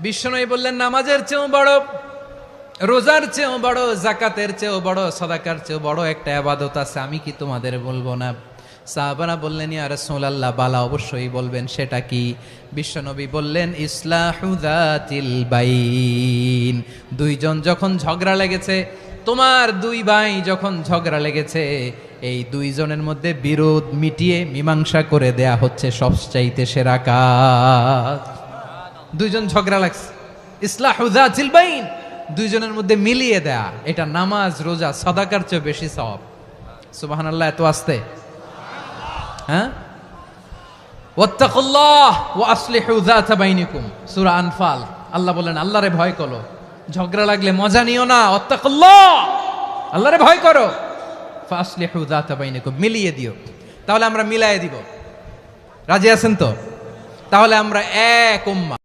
বিশ্বনবী বললেন, নামাজের চেয়েও বড়, রোজার চেয়েও বড়, যাকাতের চেয়েও বড়, সাদাকার চেয়েও বড় একটা ইবাদত আছে, আমি কি তোমাদের বলবো না? সাহাবারা বললেন, ইয়া রাসূলুল্লাহ, বালা, অবশ্যই বলবেন, সেটা কি? বিশ্বনবী বললেন, ইসলাহু যাতিল বাইন। দুইজন যখন ঝগড়া লেগেছে, তোমার দুই ভাই যখন ঝগড়া লেগেছে, এই দুইজনের মধ্যে বিরোধ মিটিয়ে মীমাংসা করে দেয়া হচ্ছে সবচাইতে সেরা কাজ। দুইজন ঝগড়া লাগছে, ইসলাহু যাতিল বাইন, দুইজনের মধ্যে মিলিয়ে দেয়া, এটা নামাজ, রোজা, সাদাকার চেয়ে বেশি সওয়াব। সুবহানাল্লাহ, এত আস্তে, হ্যাঁ? ওয়াত্তাকুল্লাহ ওয়া আসলিহু যাতা বাইনিকুম, সূরা আনফাল। আল্লাহ বলেন, আল্লাহরে ভয় করো, ঝগড়া লাগলে মজা নিও না, ওয়াত্তাকুল্লাহ, আল্লাহরে ভয় করো, ফাসলিহু যাতা বাইনিকুম, মিলিয়ে দিও। তাহলে আমরা মিলায়ে দিব, রাজি আছেন তো? তাহলে আমরা এক উম্মাহ।